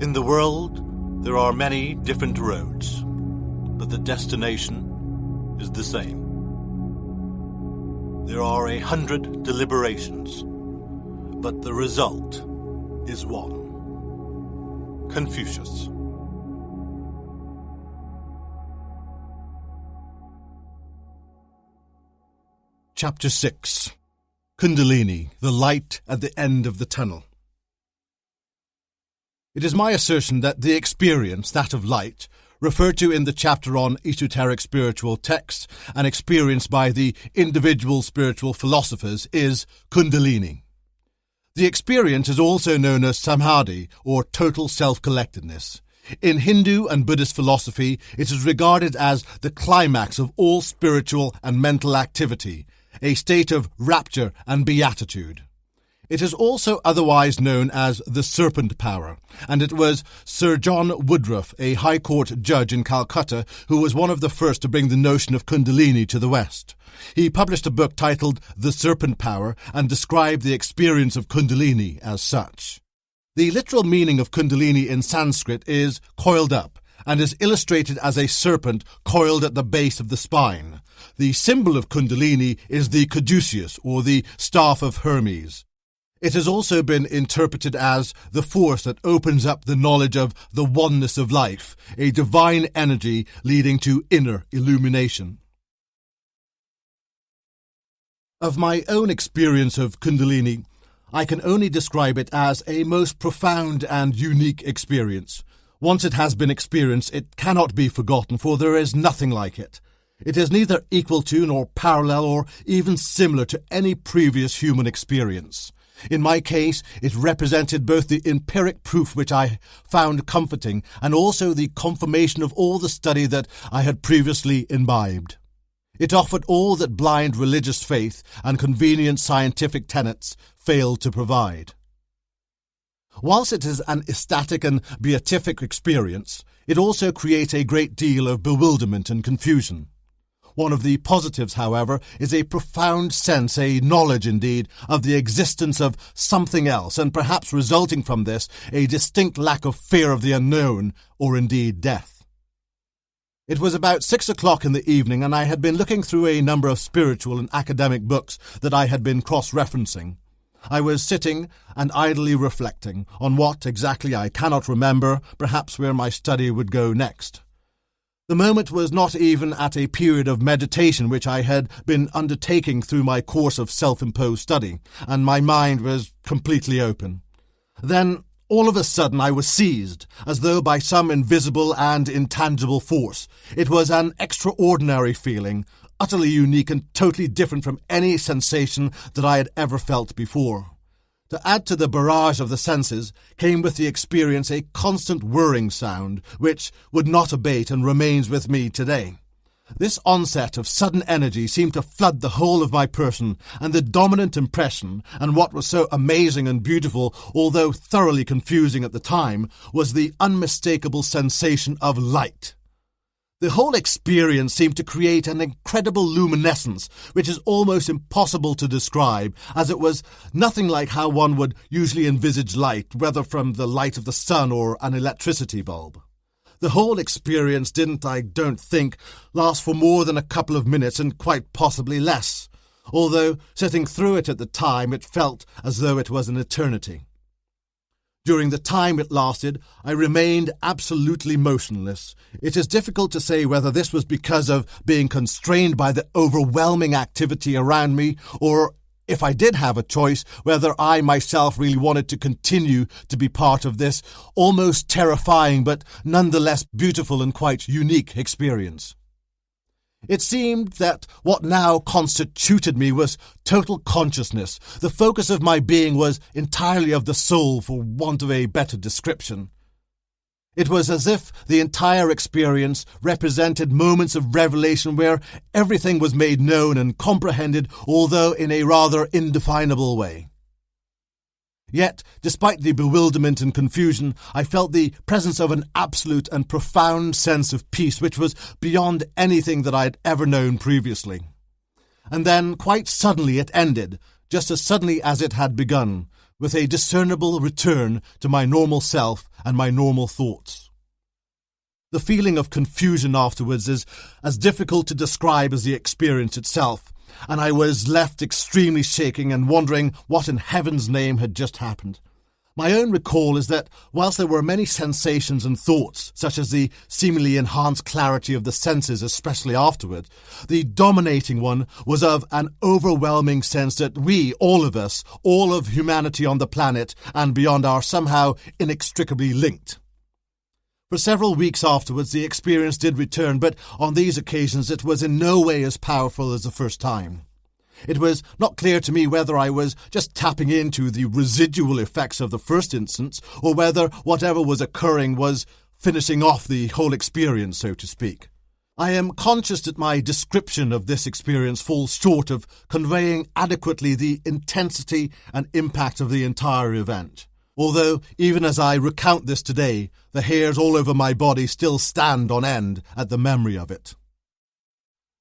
In the world, there are many different roads, but the destination is the same. There are 100 deliberations, but the result is one. Confucius. Chapter 6. Kundalini, the light at the end of the tunnel. It is my assertion that the experience, that of light, referred to in the chapter on esoteric spiritual texts and experienced by the individual spiritual philosophers, is Kundalini. The experience is also known as Samadhi, or total self-collectedness. In Hindu and Buddhist philosophy, it is regarded as the climax of all spiritual and mental activity, a state of rapture and beatitude. It is also otherwise known as the serpent power, and it was Sir John Woodruff, a High Court judge in Calcutta, who was one of the first to bring the notion of Kundalini to the West. He published a book titled The Serpent Power and described the experience of Kundalini as such. The literal meaning of Kundalini in Sanskrit is coiled up, and is illustrated as a serpent coiled at the base of the spine. The symbol of Kundalini is the caduceus, or the staff of Hermes. It has also been interpreted as the force that opens up the knowledge of the oneness of life, a divine energy leading to inner illumination. Of my own experience of Kundalini, I can only describe it as a most profound and unique experience. Once it has been experienced, it cannot be forgotten, for there is nothing like it. It is neither equal to nor parallel or even similar to any previous human experience. In my case, it represented both the empiric proof which I found comforting and also the confirmation of all the study that I had previously imbibed. It offered all that blind religious faith and convenient scientific tenets failed to provide. Whilst it is an ecstatic and beatific experience, it also creates a great deal of bewilderment and confusion. One of the positives, however, is a profound sense, a knowledge indeed, of the existence of something else, and perhaps resulting from this, a distinct lack of fear of the unknown, or indeed death. It was about 6 o'clock in the evening, and I had been looking through a number of spiritual and academic books that I had been cross-referencing. I was sitting and idly reflecting on what exactly I cannot remember, perhaps where my study would go next. The moment was not even at a period of meditation which I had been undertaking through my course of self-imposed study, and my mind was completely open. Then, all of a sudden, I was seized, as though by some invisible and intangible force. It was an extraordinary feeling, utterly unique and totally different from any sensation that I had ever felt before. To add to the barrage of the senses came with the experience a constant whirring sound, which would not abate and remains with me today. This onset of sudden energy seemed to flood the whole of my person, and the dominant impression, and what was so amazing and beautiful, although thoroughly confusing at the time, was the unmistakable sensation of light. The whole experience seemed to create an incredible luminescence, which is almost impossible to describe, as it was nothing like how one would usually envisage light, whether from the light of the sun or an electricity bulb. The whole experience didn't, I don't think, last for more than a couple of minutes, and quite possibly less, although sitting through it at the time it felt as though it was an eternity. During the time it lasted, I remained absolutely motionless. It is difficult to say whether this was because of being constrained by the overwhelming activity around me, or, if I did have a choice, whether I myself really wanted to continue to be part of this almost terrifying but nonetheless beautiful and quite unique experience. It seemed that what now constituted me was total consciousness. The focus of my being was entirely of the soul, for want of a better description. It was as if the entire experience represented moments of revelation where everything was made known and comprehended, although in a rather indefinable way. Yet, despite the bewilderment and confusion, I felt the presence of an absolute and profound sense of peace which was beyond anything that I had ever known previously. And then, quite suddenly, it ended, just as suddenly as it had begun, with a discernible return to my normal self and my normal thoughts. The feeling of confusion afterwards is as difficult to describe as the experience itself, and I was left extremely shaking and wondering what in heaven's name had just happened. My own recall is that whilst there were many sensations and thoughts, such as the seemingly enhanced clarity of the senses, especially afterward, the dominating one was of an overwhelming sense that we, all of us, all of humanity on the planet and beyond, are somehow inextricably linked. For several weeks afterwards, the experience did return, but on these occasions it was in no way as powerful as the first time. It was not clear to me whether I was just tapping into the residual effects of the first instance, or whether whatever was occurring was finishing off the whole experience, so to speak. I am conscious that my description of this experience falls short of conveying adequately the intensity and impact of the entire event. Although, even as I recount this today, the hairs all over my body still stand on end at the memory of it.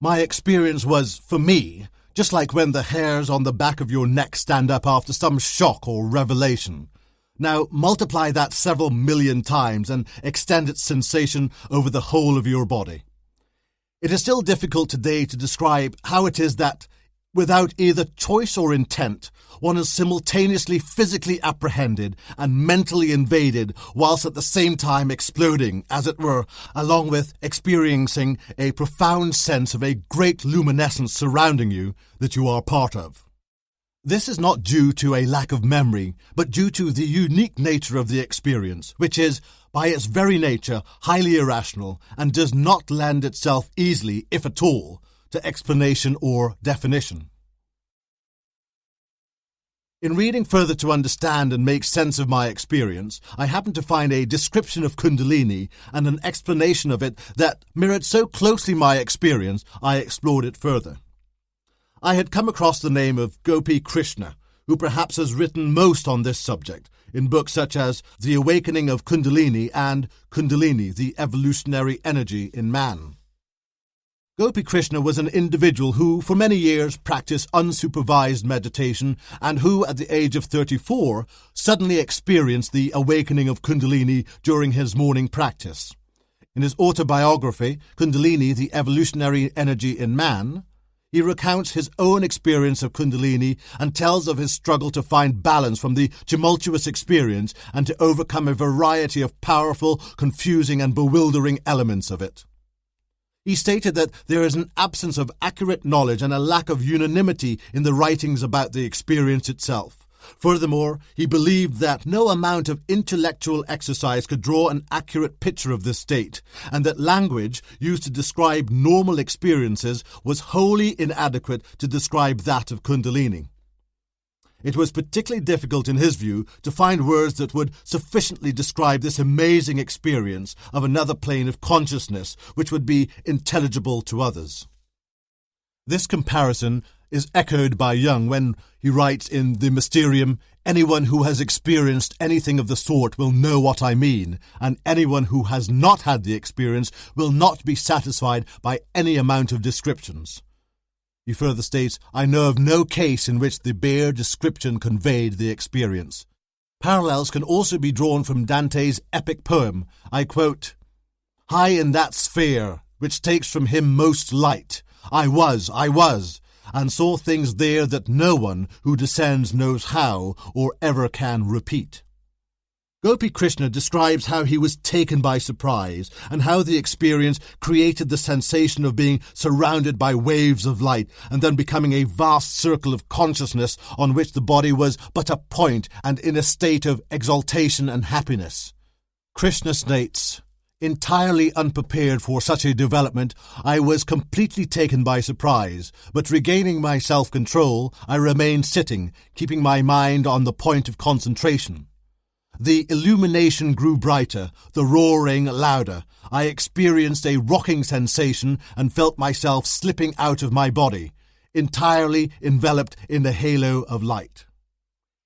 My experience was, for me, just like when the hairs on the back of your neck stand up after some shock or revelation. Now multiply that several million times and extend its sensation over the whole of your body. It is still difficult today to describe how it is that, without either choice or intent, one is simultaneously physically apprehended and mentally invaded, whilst at the same time exploding, as it were, along with experiencing a profound sense of a great luminescence surrounding you that you are part of. This is not due to a lack of memory, but due to the unique nature of the experience, which is, by its very nature, highly irrational and does not lend itself easily, if at all, to explanation or definition. In reading further to understand and make sense of my experience, I happened to find a description of Kundalini and an explanation of it that mirrored so closely my experience, I explored it further. I had come across the name of Gopi Krishna, who perhaps has written most on this subject, in books such as The Awakening of Kundalini and Kundalini, the Evolutionary Energy in Man. Gopi Krishna was an individual who, for many years, practiced unsupervised meditation and who, at the age of 34, suddenly experienced the awakening of Kundalini during his morning practice. In his autobiography, Kundalini, the Evolutionary Energy in Man, he recounts his own experience of Kundalini and tells of his struggle to find balance from the tumultuous experience and to overcome a variety of powerful, confusing and bewildering elements of it. He stated that there is an absence of accurate knowledge and a lack of unanimity in the writings about the experience itself. Furthermore, he believed that no amount of intellectual exercise could draw an accurate picture of this state, and that language used to describe normal experiences was wholly inadequate to describe that of Kundalini. It was particularly difficult, in his view, to find words that would sufficiently describe this amazing experience of another plane of consciousness which would be intelligible to others. This comparison is echoed by Jung when he writes in The Mysterium, "Anyone who has experienced anything of the sort will know what I mean, and anyone who has not had the experience will not be satisfied by any amount of descriptions." He further states, "I know of no case in which the bare description conveyed the experience." Parallels can also be drawn from Dante's epic poem. I quote, "High in that sphere, which takes from him most light, I was, and saw things there that no one who descends knows how or ever can repeat." Gopi Krishna describes how he was taken by surprise and how the experience created the sensation of being surrounded by waves of light and then becoming a vast circle of consciousness on which the body was but a point and in a state of exaltation and happiness. Krishna states, "Entirely unprepared for such a development, I was completely taken by surprise, but regaining my self-control, I remained sitting, keeping my mind on the point of concentration. The illumination grew brighter, the roaring louder. I experienced a rocking sensation and felt myself slipping out of my body, entirely enveloped in the halo of light.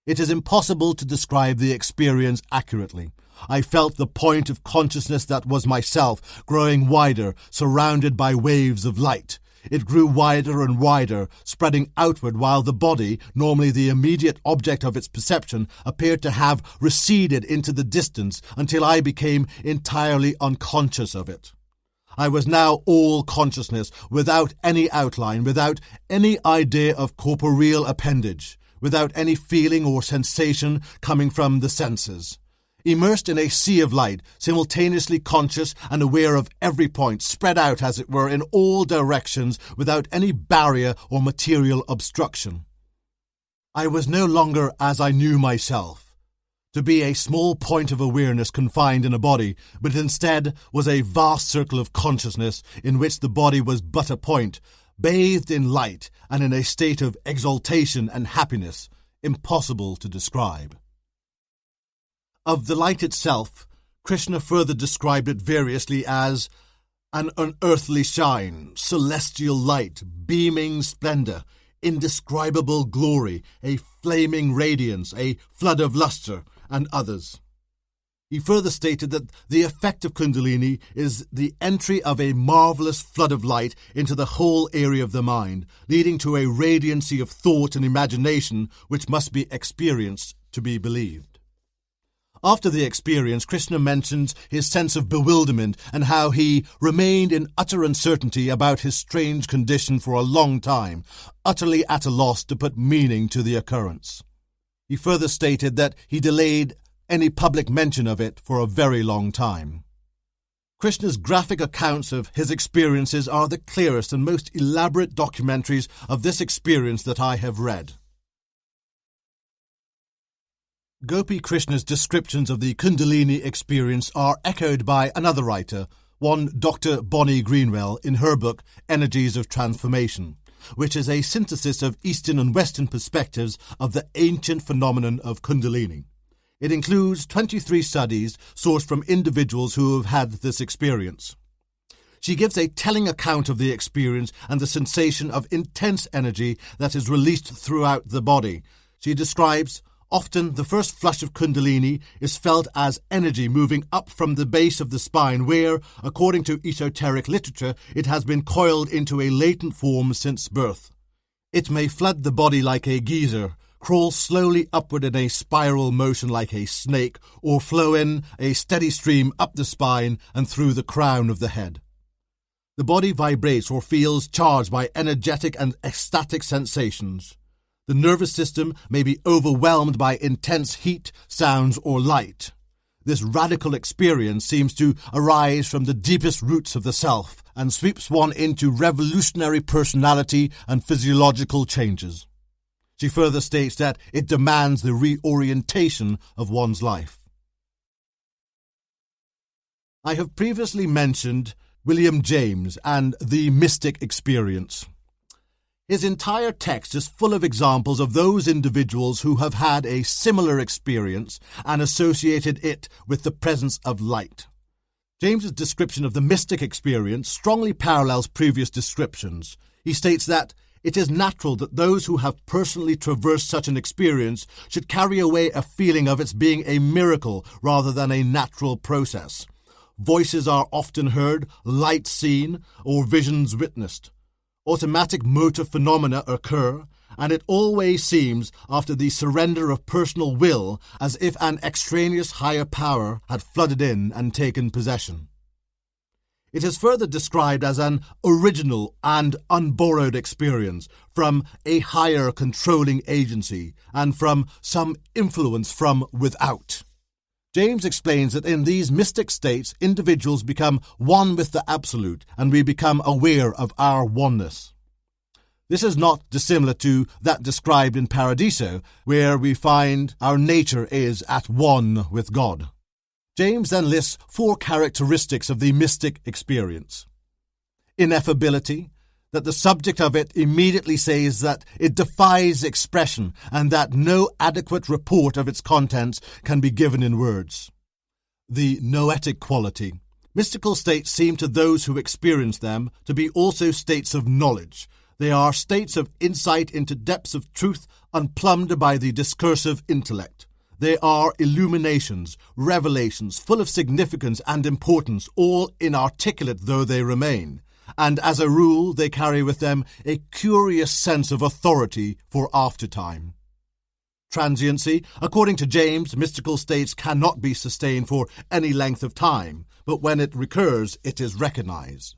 It is impossible to describe the experience accurately. I felt the point of consciousness that was myself growing wider, surrounded by waves of light. It grew wider and wider, spreading outward, while the body, normally the immediate object of its perception, appeared to have receded into the distance until I became entirely unconscious of it. I was now all consciousness, without any outline, without any idea of corporeal appendage, without any feeling or sensation coming from the senses. Immersed in a sea of light, simultaneously conscious and aware of every point, spread out, as it were, in all directions, without any barrier or material obstruction. I was no longer as I knew myself, to be a small point of awareness confined in a body, but instead was a vast circle of consciousness in which the body was but a point, bathed in light and in a state of exaltation and happiness impossible to describe. Of the light itself, Krishna further described it variously as an unearthly shine, celestial light, beaming splendor, indescribable glory, a flaming radiance, a flood of luster, and others. He further stated that the effect of Kundalini is the entry of a marvelous flood of light into the whole area of the mind, leading to a radiancy of thought and imagination which must be experienced to be believed. After the experience, Krishna mentions his sense of bewilderment and how he remained in utter uncertainty about his strange condition for a long time, utterly at a loss to put meaning to the occurrence. He further stated that he delayed any public mention of it for a very long time. Krishna's graphic accounts of his experiences are the clearest and most elaborate documentaries of this experience that I have read. Gopi Krishna's descriptions of the Kundalini experience are echoed by another writer, one Dr. Bonnie Greenwell, in her book Energies of Transformation, which is a synthesis of Eastern and Western perspectives of the ancient phenomenon of Kundalini. It includes 23 studies sourced from individuals who have had this experience. She gives a telling account of the experience and the sensation of intense energy that is released throughout the body. She describes, often the first flush of Kundalini is felt as energy moving up from the base of the spine where, according to esoteric literature, it has been coiled into a latent form since birth. It may flood the body like a geyser, crawl slowly upward in a spiral motion like a snake, or flow in a steady stream up the spine and through the crown of the head. The body vibrates or feels charged by energetic and ecstatic sensations. The nervous system may be overwhelmed by intense heat, sounds, or light. This radical experience seems to arise from the deepest roots of the self and sweeps one into revolutionary personality and physiological changes. She further states that it demands the reorientation of one's life. I have previously mentioned William James and the mystic experience. His entire text is full of examples of those individuals who have had a similar experience and associated it with the presence of light. James's description of the mystic experience strongly parallels previous descriptions. He states that it is natural that those who have personally traversed such an experience should carry away a feeling of its being a miracle rather than a natural process. Voices are often heard, light seen, or visions witnessed. Automatic motor phenomena occur, and it always seems, after the surrender of personal will, as if an extraneous higher power had flooded in and taken possession. It is further described as an original and unborrowed experience from a higher controlling agency and from some influence from without. James explains that in these mystic states, individuals become one with the Absolute, and we become aware of our oneness. This is not dissimilar to that described in Paradiso, where we find our nature is at one with God. James then lists 4 characteristics of the mystic experience. Ineffability, that the subject of it immediately says that it defies expression and that no adequate report of its contents can be given in words. The noetic quality. Mystical states seem to those who experience them to be also states of knowledge. They are states of insight into depths of truth unplumbed by the discursive intellect. They are illuminations, revelations, full of significance and importance, all inarticulate though they remain. and as a rule they carry with them a curious sense of authority for aftertime. Transiency, according to James, mystical states cannot be sustained for any length of time, but when it recurs, it is recognized.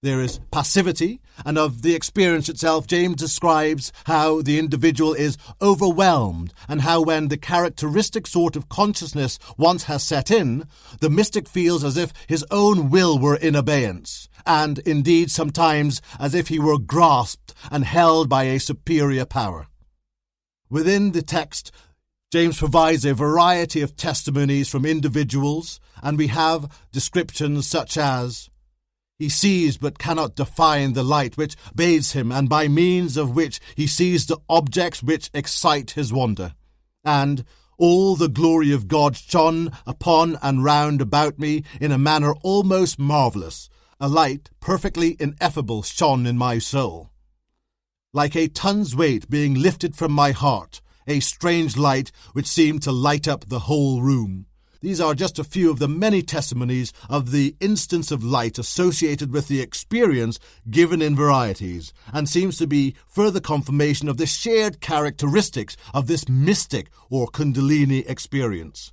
There is passivity, and of the experience itself, James describes how the individual is overwhelmed, and how when the characteristic sort of consciousness once has set in, the mystic feels as if his own will were in abeyance, and indeed sometimes as if he were grasped and held by a superior power. Within the text, James provides a variety of testimonies from individuals, and we have descriptions such as: he sees but cannot define the light which bathes him, and by means of which he sees the objects which excite his wonder. And all the glory of God shone upon and round about me in a manner almost marvellous. A light perfectly ineffable shone in my soul. Like a ton's weight being lifted from my heart, a strange light which seemed to light up the whole room. These are just a few of the many testimonies of the instance of light associated with the experience given in varieties, and seems to be further confirmation of the shared characteristics of this mystic or Kundalini experience.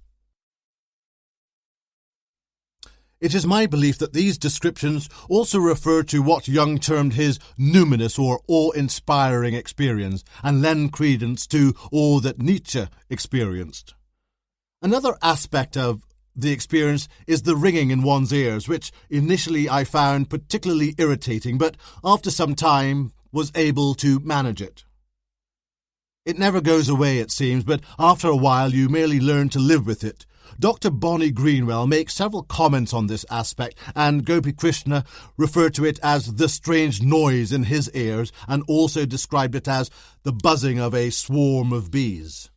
It is my belief that these descriptions also refer to what Jung termed his numinous or awe-inspiring experience, and lend credence to all that Nietzsche experienced. Another aspect of the experience is the ringing in one's ears, which initially I found particularly irritating, but after some time was able to manage it. It never goes away, it seems, but after a while you merely learn to live with it. Dr. Bonnie Greenwell makes several comments on this aspect, and Gopi Krishna referred to it as the strange noise in his ears, and also described it as the buzzing of a swarm of bees.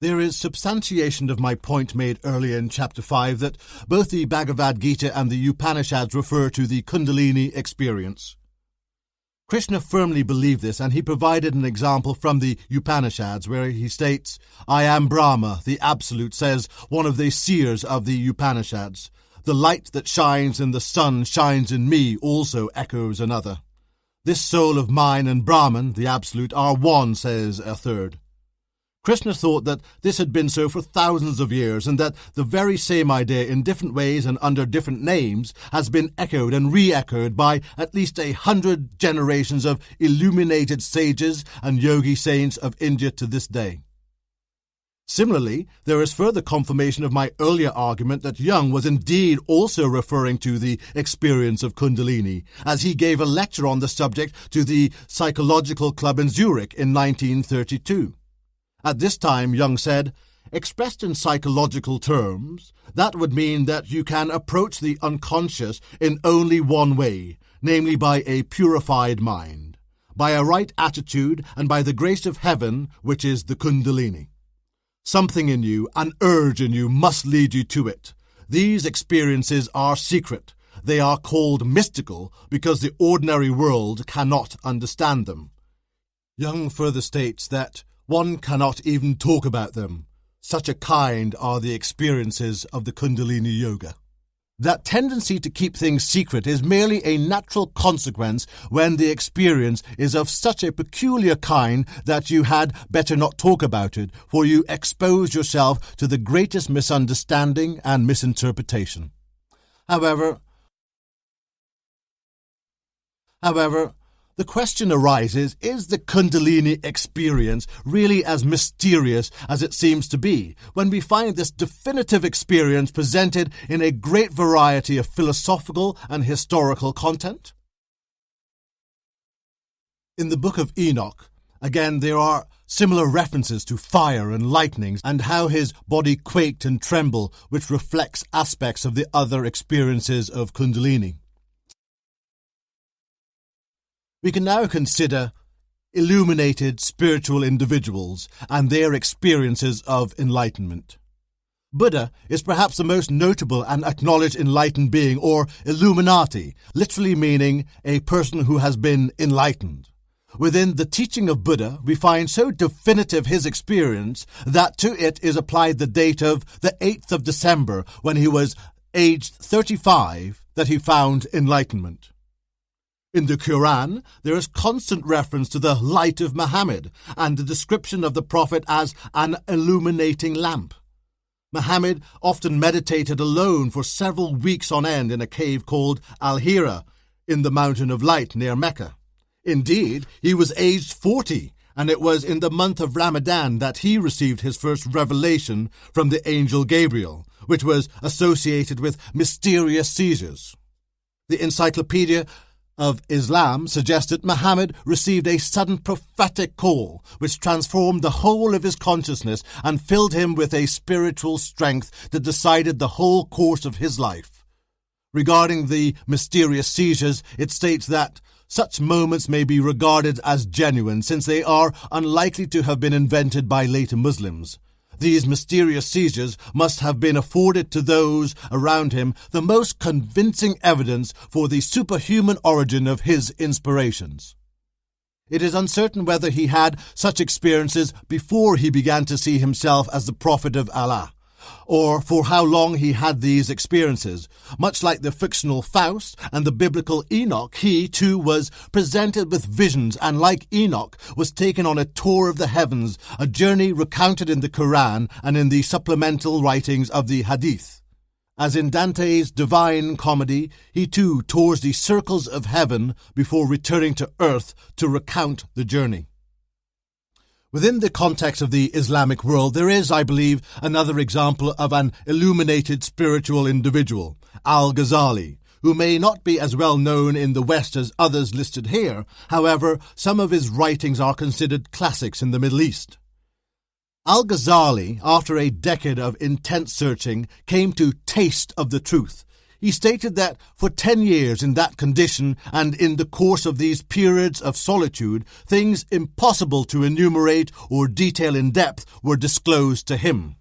There is substantiation of my point made earlier in Chapter 5 that both the Bhagavad Gita and the Upanishads refer to the Kundalini experience. Krishna firmly believed this, and he provided an example from the Upanishads where he states, "I am Brahma, the Absolute," says one of the seers of the Upanishads. "The light that shines in the sun shines in me," also echoes another. "This soul of mine and Brahman, the Absolute, are one," says a third. Krishna thought that this had been so for thousands of years, and that the very same idea in different ways and under different names has been echoed and re-echoed by at least 100 generations of illuminated sages and yogi saints of India to this day. Similarly, there is further confirmation of my earlier argument that Jung was indeed also referring to the experience of Kundalini, as he gave a lecture on the subject to the Psychological Club in Zurich in 1932. At this time, Jung said, "Expressed in psychological terms, that would mean that you can approach the unconscious in only one way, namely by a purified mind, by a right attitude, and by the grace of heaven, which is the Kundalini. Something in you, an urge in you, must lead you to it. These experiences are secret. They are called mystical because the ordinary world cannot understand them." Jung further states that one cannot even talk about them. Such a kind are the experiences of the Kundalini Yoga. That tendency to keep things secret is merely a natural consequence when the experience is of such a peculiar kind that you had better not talk about it, for you expose yourself to the greatest misunderstanding and misinterpretation. However, the question arises, is the Kundalini experience really as mysterious as it seems to be, when we find this definitive experience presented in a great variety of philosophical and historical content? In the Book of Enoch, again, there are similar references to fire and lightnings and how his body quaked and trembled, which reflects aspects of the other experiences of Kundalini. We can now consider illuminated spiritual individuals and their experiences of enlightenment. Buddha is perhaps the most notable and acknowledged enlightened being, or Illuminati, literally meaning a person who has been enlightened. Within the teaching of Buddha, we find so definitive his experience that to it is applied the date of the 8th of December, when he was aged 35, that he found enlightenment. In the Quran, there is constant reference to the light of Muhammad and the description of the Prophet as an illuminating lamp. Muhammad often meditated alone for several weeks on end in a cave called Al-Hira in the Mountain of Light near Mecca. Indeed, he was aged 40, and it was in the month of Ramadan that he received his first revelation from the angel Gabriel, which was associated with mysterious seizures. The Encyclopedia of Islam suggests that Muhammad received a sudden prophetic call which transformed the whole of his consciousness and filled him with a spiritual strength that decided the whole course of his life. Regarding the mysterious seizures, it states that such moments may be regarded as genuine since they are unlikely to have been invented by later Muslims. These mysterious seizures must have been afforded to those around him the most convincing evidence for the superhuman origin of his inspirations. It is uncertain whether he had such experiences before he began to see himself as the prophet of Allah, or for how long he had these experiences. Much like the fictional Faust and the biblical Enoch, he too was presented with visions and, like Enoch, was taken on a tour of the heavens, a journey recounted in the Quran and in the supplemental writings of the Hadith. As in Dante's Divine Comedy, he too tours the circles of heaven before returning to earth to recount the journey. Within the context of the Islamic world, there is, I believe, another example of an illuminated spiritual individual, Al-Ghazali, who may not be as well known in the West as others listed here. However, some of his writings are considered classics in the Middle East. Al-Ghazali, after a decade of intense searching, came to taste of the truth. He stated that for 10 years in that condition and in the course of these periods of solitude, things impossible to enumerate or detail in depth were disclosed to him.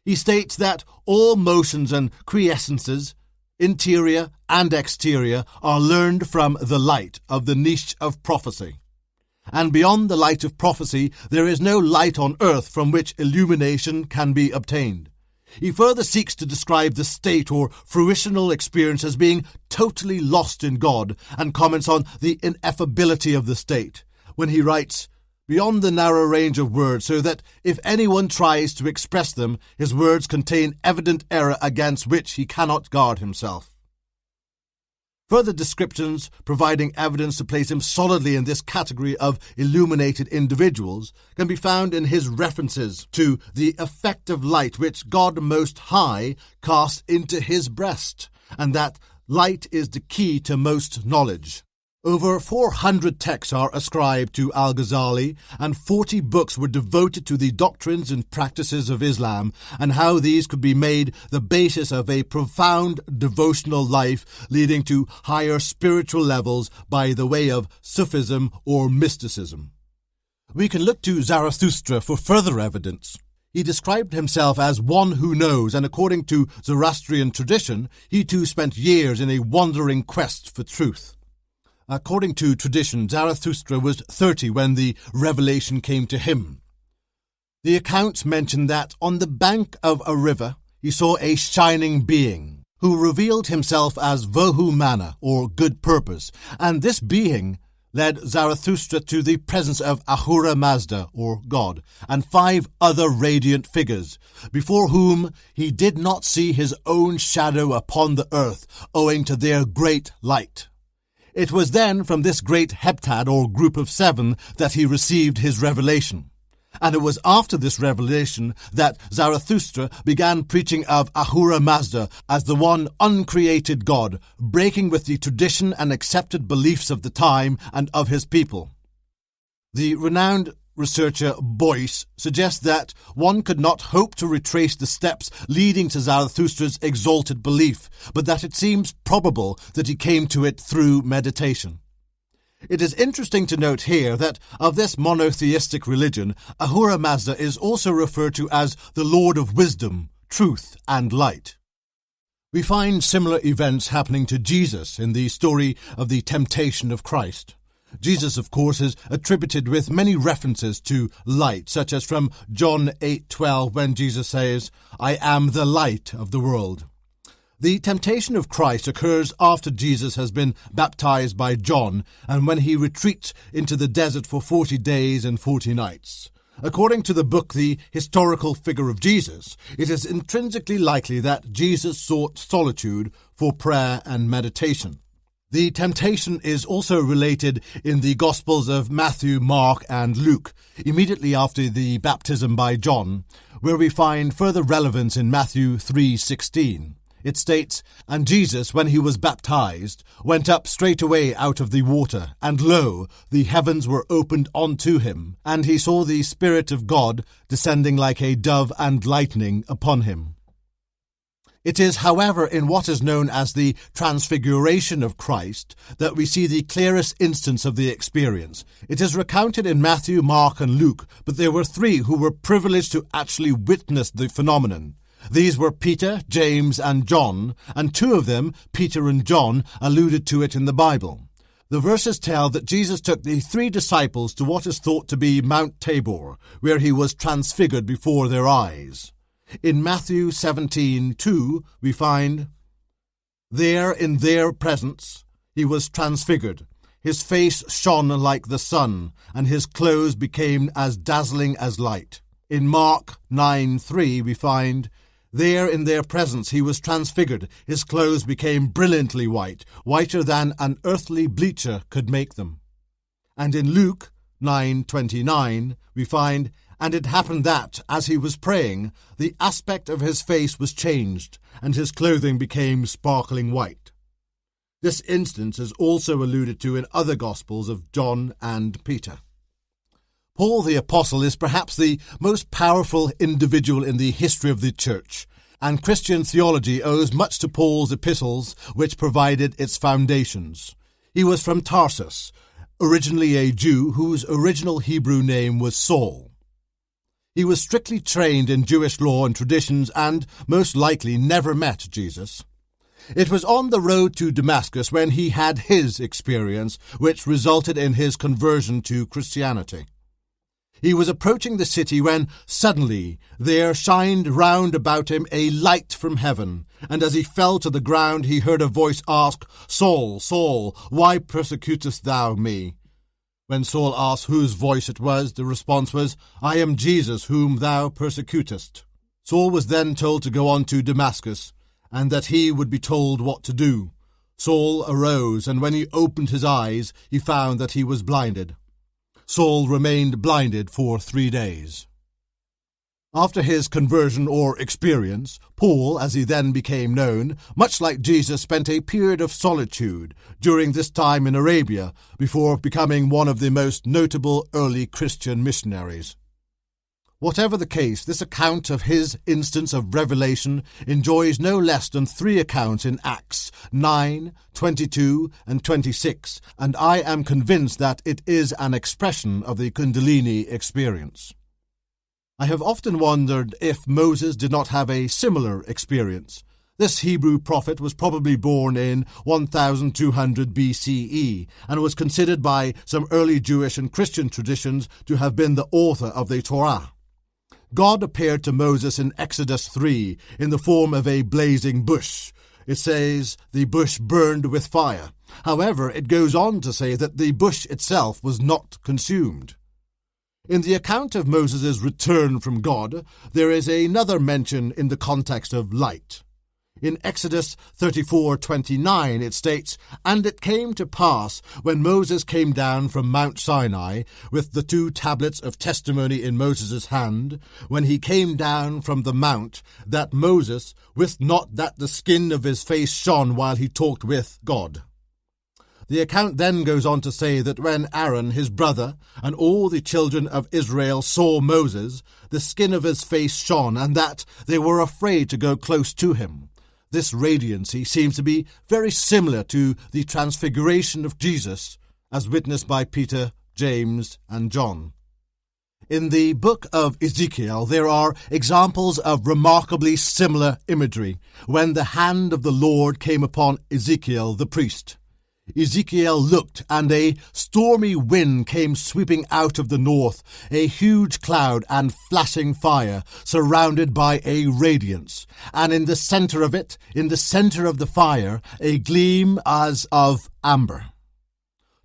He states that all motions and quiescences, interior and exterior, are learned from the light of the niche of prophecy. And beyond the light of prophecy, there is no light on earth from which illumination can be obtained. He further seeks to describe the state or fruitional experience as being totally lost in God and comments on the ineffability of the state when he writes, "Beyond the narrow range of words, so that if anyone tries to express them, his words contain evident error against which he cannot guard himself." Further descriptions providing evidence to place him solidly in this category of illuminated individuals can be found in his references to the effective light which God Most High casts into his breast, and that light is the key to most knowledge. Over 400 texts are ascribed to Al-Ghazali, and 40 books were devoted to the doctrines and practices of Islam and how these could be made the basis of a profound devotional life leading to higher spiritual levels by the way of Sufism or mysticism. We can look to Zarathustra for further evidence. He described himself as one who knows, and according to Zoroastrian tradition, he too spent years in a wandering quest for truth. According to tradition, Zarathustra was 30 when the revelation came to him. The accounts mention that on the bank of a river he saw a shining being who revealed himself as Vohu Mana, or good purpose, and this being led Zarathustra to the presence of Ahura Mazda, or God, and 5 other radiant figures, before whom he did not see his own shadow upon the earth, owing to their great light. It was then from this great heptad, or group of 7, that he received his revelation. And it was after this revelation that Zarathustra began preaching of Ahura Mazda as the one uncreated God, breaking with the tradition and accepted beliefs of the time and of his people. The renowned researcher Boyce suggests that one could not hope to retrace the steps leading to Zarathustra's exalted belief, but that it seems probable that he came to it through meditation. It is interesting to note here that of this monotheistic religion, Ahura Mazda is also referred to as the Lord of Wisdom, Truth, and Light. We find similar events happening to Jesus in the story of the temptation of Christ. Jesus, of course, is attributed with many references to light, such as from John 8:12, when Jesus says, "I am the light of the world." The temptation of Christ occurs after Jesus has been baptized by John and when he retreats into the desert for 40 days and 40 nights. According to the book The Historical Figure of Jesus, it is intrinsically likely that Jesus sought solitude for prayer and meditation. The temptation is also related in the Gospels of Matthew, Mark, and Luke, immediately after the baptism by John, where we find further relevance in Matthew 3:16. It states, "And Jesus, when he was baptized, went up straightway out of the water, and lo, the heavens were opened unto him, and he saw the Spirit of God descending like a dove and lightning upon him." It is, however, in what is known as the Transfiguration of Christ that we see the clearest instance of the experience. It is recounted in Matthew, Mark, and Luke, but there were three who were privileged to actually witness the phenomenon. These were Peter, James, and John, and two of them, Peter and John, alluded to it in the Bible. The verses tell that Jesus took the three disciples to what is thought to be Mount Tabor, where he was transfigured before their eyes. In Matthew 17:2, we find, "There in their presence he was transfigured. His face shone like the sun, and his clothes became as dazzling as light." In Mark 9:3, we find, "There in their presence he was transfigured. His clothes became brilliantly white, whiter than an earthly bleacher could make them." And in Luke 9:29, we find, "And it happened that, as he was praying, the aspect of his face was changed, and his clothing became sparkling white." This instance is also alluded to in other Gospels of John and Peter. Paul the Apostle is perhaps the most powerful individual in the history of the Church, and Christian theology owes much to Paul's epistles, which provided its foundations. He was from Tarsus, originally a Jew whose original Hebrew name was Saul. He was strictly trained in Jewish law and traditions and, most likely, never met Jesus. It was on the road to Damascus when he had his experience, which resulted in his conversion to Christianity. He was approaching the city when suddenly there shined round about him a light from heaven, and as he fell to the ground he heard a voice ask, "Saul, Saul, why persecutest thou me?" When Saul asked whose voice it was, the response was, "I am Jesus whom thou persecutest." Saul was then told to go on to Damascus, and that he would be told what to do. Saul arose, and when he opened his eyes, he found that he was blinded. Saul remained blinded for 3 days. After his conversion or experience, Paul, as he then became known, much like Jesus, spent a period of solitude during this time in Arabia before becoming one of the most notable early Christian missionaries. Whatever the case, this account of his instance of revelation enjoys no less than 3 accounts in Acts 9, 22, and 26, and I am convinced that it is an expression of the Kundalini experience. I have often wondered if Moses did not have a similar experience. This Hebrew prophet was probably born in 1200 BCE and was considered by some early Jewish and Christian traditions to have been the author of the Torah. God appeared to Moses in Exodus 3 in the form of a blazing bush. It says the bush burned with fire. However, it goes on to say that the bush itself was not consumed. In the account of Moses' return from God, there is another mention in the context of light. In Exodus 34:29 it states, "And it came to pass, when Moses came down from Mount Sinai, with the 2 tablets of testimony in Moses' hand, when he came down from the mount, that Moses wist not that the skin of his face shone while he talked with God." The account then goes on to say that when Aaron, his brother, and all the children of Israel saw Moses, the skin of his face shone, and that they were afraid to go close to him. This radiancy seems to be very similar to the transfiguration of Jesus, as witnessed by Peter, James, and John. In the book of Ezekiel, there are examples of remarkably similar imagery when the hand of the Lord came upon Ezekiel the priest. Ezekiel looked, and a stormy wind came sweeping out of the north, a huge cloud and flashing fire, surrounded by a radiance, and in the center of it, in the center of the fire, a gleam as of amber.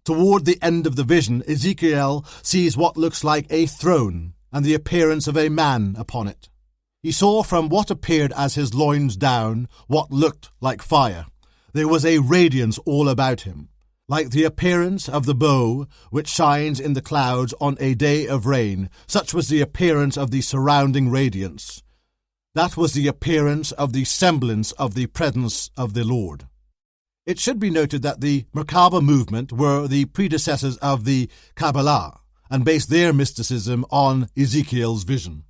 Toward the end of the vision, Ezekiel sees what looks like a throne, and the appearance of a man upon it. He saw from what appeared as his loins down what looked like fire. There was a radiance all about him, like the appearance of the bow which shines in the clouds on a day of rain. Such was the appearance of the surrounding radiance. That was the appearance of the semblance of the presence of the Lord. It should be noted that the Merkaba movement were the predecessors of the Kabbalah and based their mysticism on Ezekiel's vision.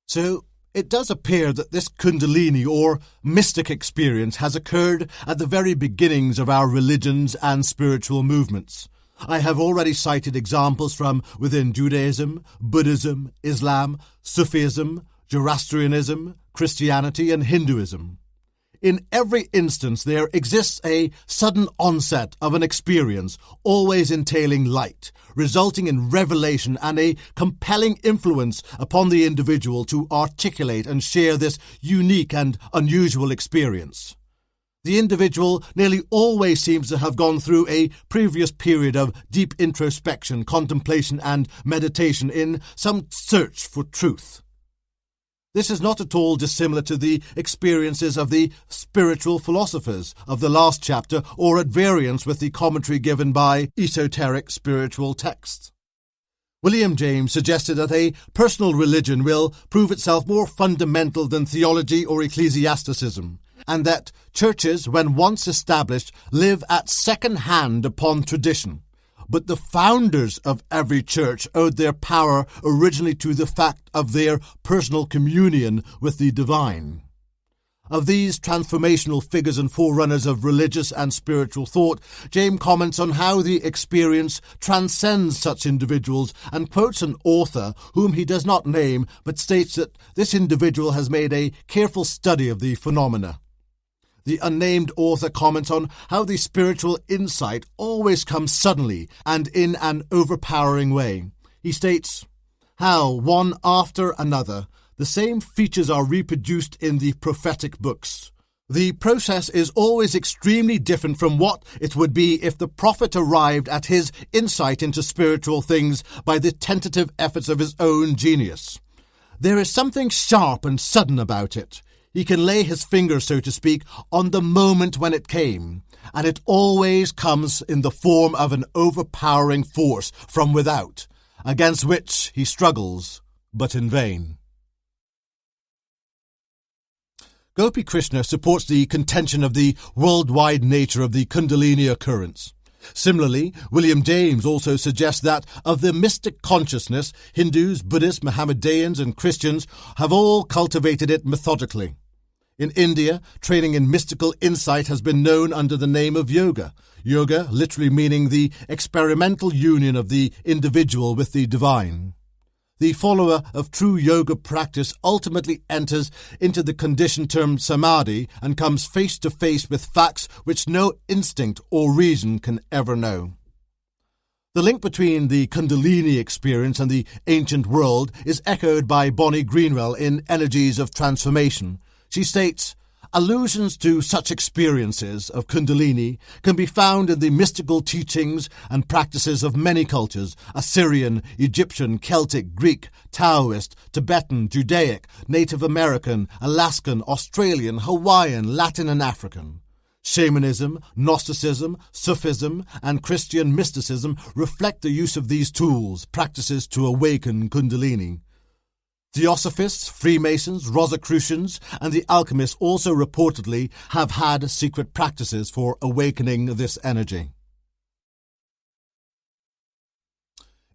So, it does appear that this Kundalini or mystic experience has occurred at the very beginnings of our religions and spiritual movements. I have already cited examples from within Judaism, Buddhism, Islam, Sufism, Zoroastrianism, Christianity, and Hinduism. In every instance, there exists a sudden onset of an experience, always entailing light, resulting in revelation and a compelling influence upon the individual to articulate and share this unique and unusual experience. The individual nearly always seems to have gone through a previous period of deep introspection, contemplation, and meditation in some search for truth. This is not at all dissimilar to the experiences of the spiritual philosophers of the last chapter, or at variance with the commentary given by esoteric spiritual texts. William James suggested that a personal religion will prove itself more fundamental than theology or ecclesiasticism, and that churches, when once established, live at second hand upon tradition. But the founders of every church owed their power originally to the fact of their personal communion with the divine. Of these transformational figures and forerunners of religious and spiritual thought, James comments on how the experience transcends such individuals and quotes an author whom he does not name, but states that this individual has made a careful study of the phenomena. The unnamed author comments on how the spiritual insight always comes suddenly and in an overpowering way. He states, how, one after another, the same features are reproduced in the prophetic books. The process is always extremely different from what it would be if the prophet arrived at his insight into spiritual things by the tentative efforts of his own genius. There is something sharp and sudden about it. He can lay his finger, so to speak, on the moment when it came, and it always comes in the form of an overpowering force from without, against which he struggles, but in vain. Gopi Krishna supports the contention of the worldwide nature of the Kundalini occurrence. Similarly, William James also suggests that of the mystic consciousness, Hindus, Buddhists, Mohammedans, and Christians have all cultivated it methodically. In India, training in mystical insight has been known under the name of yoga. Yoga literally meaning the experimental union of the individual with the divine. The follower of true yoga practice ultimately enters into the condition termed samadhi and comes face to face with facts which no instinct or reason can ever know. The link between the Kundalini experience and the ancient world is echoed by Bonnie Greenwell in Energies of Transformation. She states, allusions to such experiences of Kundalini can be found in the mystical teachings and practices of many cultures: Assyrian, Egyptian, Celtic, Greek, Taoist, Tibetan, Judaic, Native American, Alaskan, Australian, Hawaiian, Latin and African. Shamanism, Gnosticism, Sufism, and Christian mysticism reflect the use of these tools, practices to awaken Kundalini. Theosophists, Freemasons, Rosicrucians, and the alchemists also reportedly have had secret practices for awakening this energy.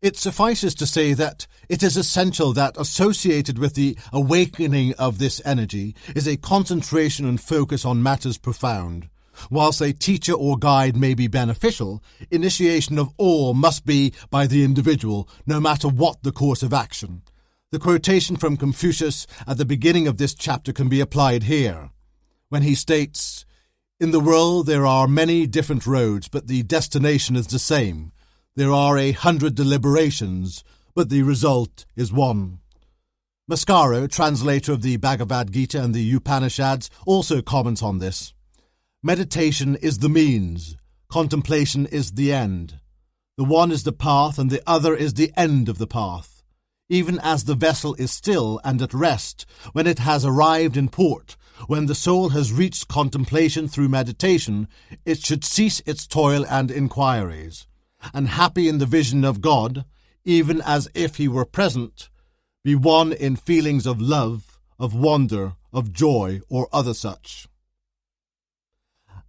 It suffices to say that it is essential that associated with the awakening of this energy is a concentration and focus on matters profound. Whilst a teacher or guide may be beneficial, initiation of all must be by the individual, no matter what the course of action. The quotation from Confucius at the beginning of this chapter can be applied here, when he states, In the world there are many different roads, but the destination is the same. There are 100 deliberations, but the result is one. Mascaro, translator of the Bhagavad Gita and the Upanishads, also comments on this. Meditation is the means, contemplation is the end. The one is the path and the other is the end of the path. Even as the vessel is still and at rest, when it has arrived in port, when the soul has reached contemplation through meditation, it should cease its toil and inquiries, and happy in the vision of God, even as if he were present, be one in feelings of love, of wonder, of joy, or other such.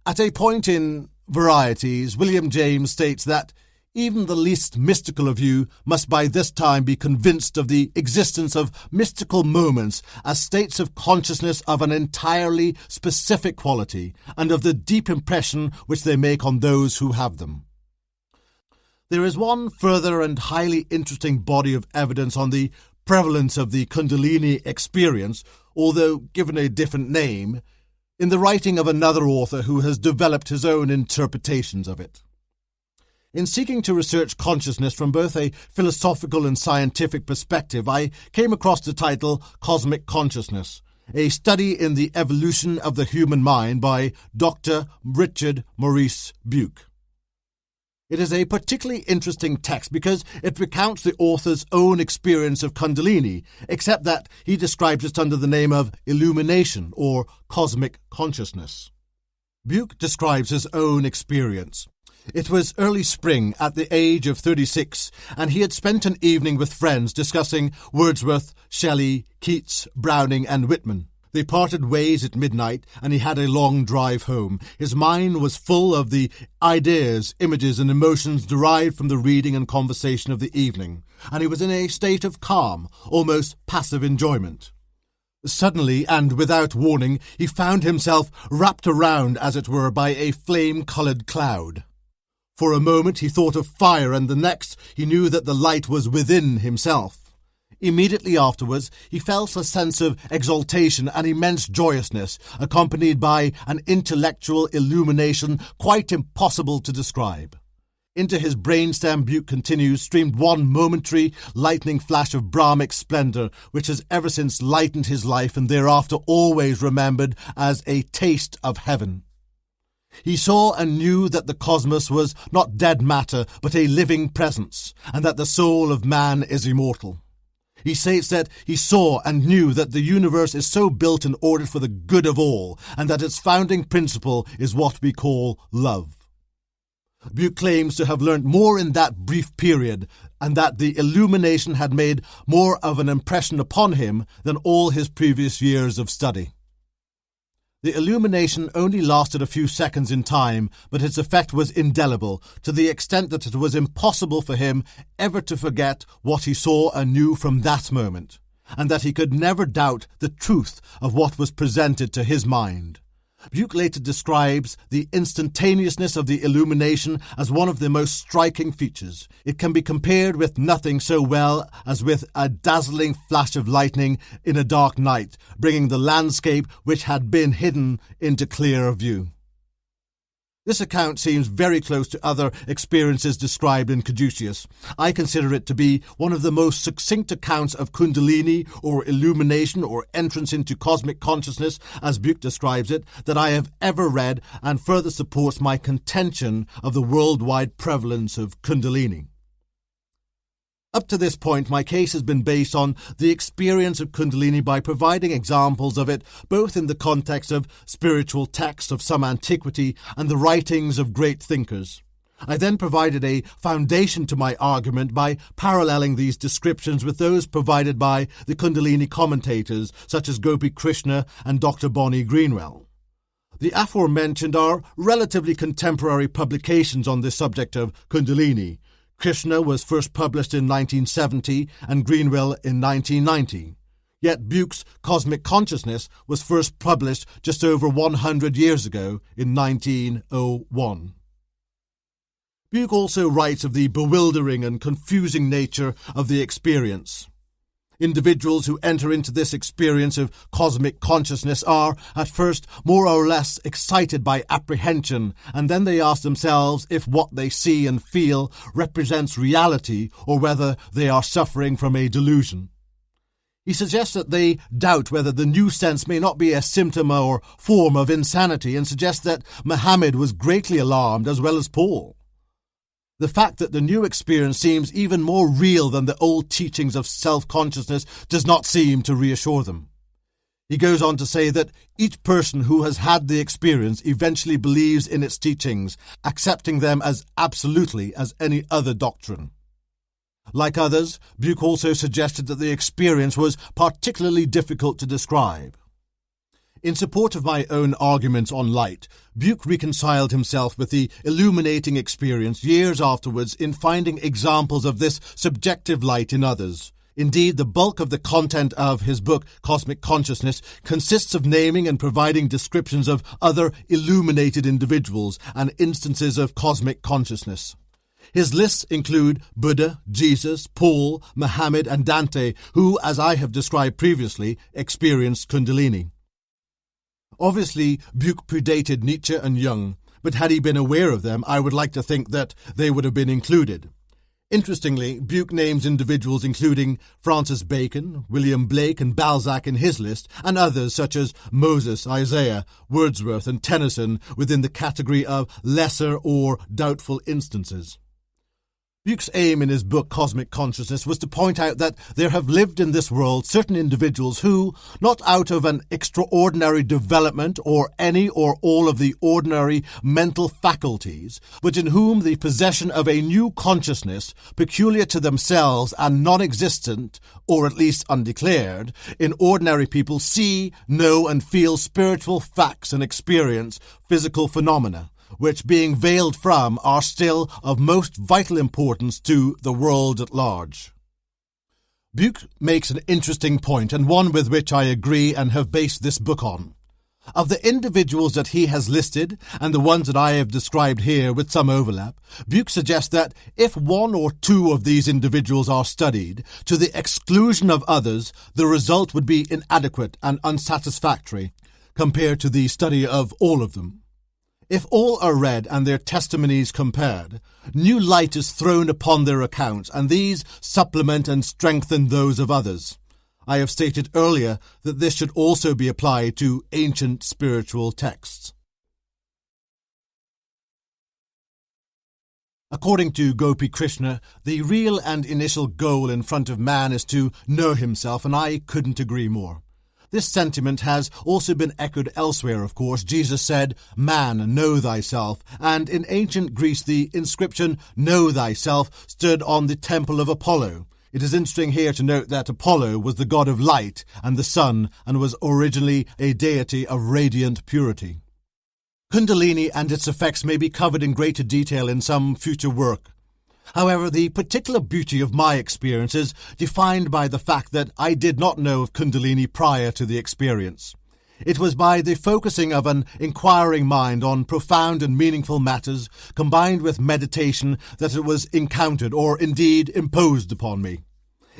At a point in Varieties, William James states that even the least mystical of you must by this time be convinced of the existence of mystical moments as states of consciousness of an entirely specific quality, and of the deep impression which they make on those who have them. There is one further and highly interesting body of evidence on the prevalence of the Kundalini experience, although given a different name, in the writing of another author who has developed his own interpretations of it. In seeking to research consciousness from both a philosophical and scientific perspective, I came across the title Cosmic Consciousness, a study in the evolution of the human mind by Dr. Richard Maurice Bucke. It is a particularly interesting text because it recounts the author's own experience of Kundalini, except that he describes it under the name of illumination or cosmic consciousness. Bucke describes his own experience. It was early spring at the age of 36, and he had spent an evening with friends discussing Wordsworth, Shelley, Keats, Browning, and Whitman. They parted ways at midnight, and he had a long drive home. His mind was full of the ideas, images, and emotions derived from the reading and conversation of the evening, and he was in a state of calm, almost passive enjoyment. Suddenly, and without warning, he found himself wrapped around, as it were, by a flame-coloured cloud. For a moment he thought of fire, and the next he knew that the light was within himself. Immediately afterwards, he felt a sense of exaltation and immense joyousness, accompanied by an intellectual illumination quite impossible to describe. Into his brainstem, Bucke continues, streamed one momentary lightning flash of Brahmic splendour, which has ever since lightened his life and thereafter always remembered as a taste of heaven. He saw and knew that the cosmos was not dead matter, but a living presence, and that the soul of man is immortal. He states that he saw and knew that the universe is so built and ordered for the good of all, and that its founding principle is what we call love. Bucke claims to have learnt more in that brief period, and that the illumination had made more of an impression upon him than all his previous years of study. The illumination only lasted a few seconds in time, but its effect was indelible, to the extent that it was impossible for him ever to forget what he saw and knew from that moment, and that he could never doubt the truth of what was presented to his mind. Bucke later describes the instantaneousness of the illumination as one of the most striking features. It can be compared with nothing so well as with a dazzling flash of lightning in a dark night, bringing the landscape which had been hidden into clearer view. This account seems very close to other experiences described in Caduceus. I consider it to be one of the most succinct accounts of Kundalini, or illumination, or entrance into cosmic consciousness, as Bucke describes it, that I have ever read, and further supports my contention of the worldwide prevalence of Kundalini. Up to this point, my case has been based on the experience of Kundalini by providing examples of it both in the context of spiritual texts of some antiquity and the writings of great thinkers. I then provided a foundation to my argument by paralleling these descriptions with those provided by the Kundalini commentators such as Gopi Krishna and Dr. Bonnie Greenwell. The aforementioned are relatively contemporary publications on the subject of Kundalini. Krishna was first published in 1970 and Greenwell in 1990. Yet Bucke's Cosmic Consciousness was first published just over 100 years ago in 1901. Bucke also writes of the bewildering and confusing nature of the experience. Individuals who enter into this experience of cosmic consciousness are, at first, more or less excited by apprehension, and then they ask themselves if what they see and feel represents reality or whether they are suffering from a delusion. He suggests that they doubt whether the new sense may not be a symptom or form of insanity, and suggests that Muhammad was greatly alarmed as well as Paul. The fact that the new experience seems even more real than the old teachings of self-consciousness does not seem to reassure them. He goes on to say that each person who has had the experience eventually believes in its teachings, accepting them as absolutely as any other doctrine. Like others, Buke also suggested that the experience was particularly difficult to describe. In support of my own arguments on light, Buke reconciled himself with the illuminating experience years afterwards in finding examples of this subjective light in others. Indeed, the bulk of the content of his book, Cosmic Consciousness, consists of naming and providing descriptions of other illuminated individuals and instances of cosmic consciousness. His lists include Buddha, Jesus, Paul, Muhammad, and Dante, who, as I have described previously, experienced Kundalini. Obviously, Buke predated Nietzsche and Jung, but had he been aware of them, I would like to think that they would have been included. Interestingly, Buke names individuals including Francis Bacon, William Blake, and Balzac in his list, and others such as Moses, Isaiah, Wordsworth, and Tennyson within the category of lesser or doubtful instances. Buke's aim in his book Cosmic Consciousness was to point out that there have lived in this world certain individuals who, not out of an extraordinary development or any or all of the ordinary mental faculties, but in whom the possession of a new consciousness, peculiar to themselves and non-existent, or at least undeclared, in ordinary people see, know, and feel spiritual facts and experience physical phenomena, which, being veiled from, are still of most vital importance to the world at large. Buke makes an interesting point, and one with which I agree and have based this book on. Of the individuals that he has listed, and the ones that I have described here with some overlap, Buke suggests that if one or two of these individuals are studied, to the exclusion of others, the result would be inadequate and unsatisfactory, compared to the study of all of them. If all are read and their testimonies compared, new light is thrown upon their accounts, and these supplement and strengthen those of others. I have stated earlier that this should also be applied to ancient spiritual texts. According to Gopi Krishna, the real and initial goal in front of man is to know himself, and I couldn't agree more. This sentiment has also been echoed elsewhere, of course. Jesus said, "Man, know thyself," and in ancient Greece the inscription, "Know thyself," stood on the temple of Apollo. It is interesting here to note that Apollo was the god of light and the sun, and was originally a deity of radiant purity. Kundalini and its effects may be covered in greater detail in some future work. However, the particular beauty of my experience is defined by the fact that I did not know of Kundalini prior to the experience. It was by the focusing of an inquiring mind on profound and meaningful matters, combined with meditation, that it was encountered, or indeed imposed upon me.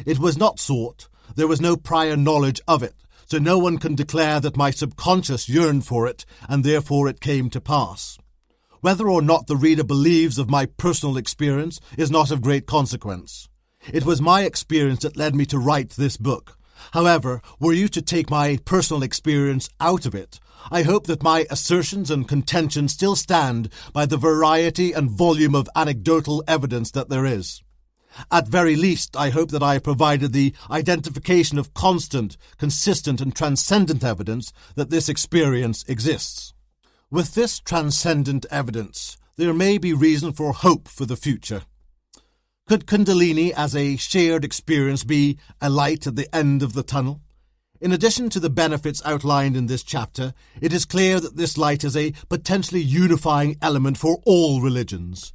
It was not sought, there was no prior knowledge of it, so no one can declare that my subconscious yearned for it, and therefore it came to pass. Whether or not the reader believes of my personal experience is not of great consequence. It was my experience that led me to write this book. However, were you to take my personal experience out of it, I hope that my assertions and contentions still stand by the variety and volume of anecdotal evidence that there is. At very least, I hope that I have provided the identification of constant, consistent, and transcendent evidence that this experience exists. With this transcendent evidence, there may be reason for hope for the future. Could Kundalini as a shared experience be a light at the end of the tunnel? In addition to the benefits outlined in this chapter, it is clear that this light is a potentially unifying element for all religions.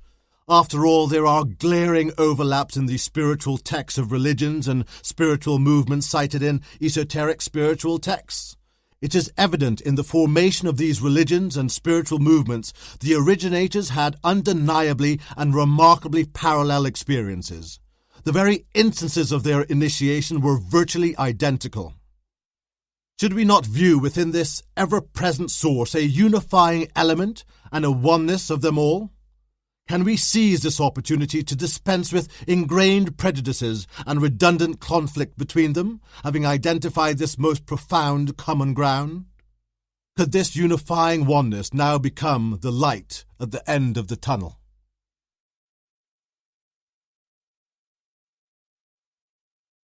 After all, there are glaring overlaps in the spiritual texts of religions and spiritual movements cited in esoteric spiritual texts. It is evident in the formation of these religions and spiritual movements the originators had undeniably and remarkably parallel experiences. The very instances of their initiation were virtually identical. Should we not view within this ever-present source a unifying element and a oneness of them all? Can we seize this opportunity to dispense with ingrained prejudices and redundant conflict between them, having identified this most profound common ground? Could this unifying oneness now become the light at the end of the tunnel?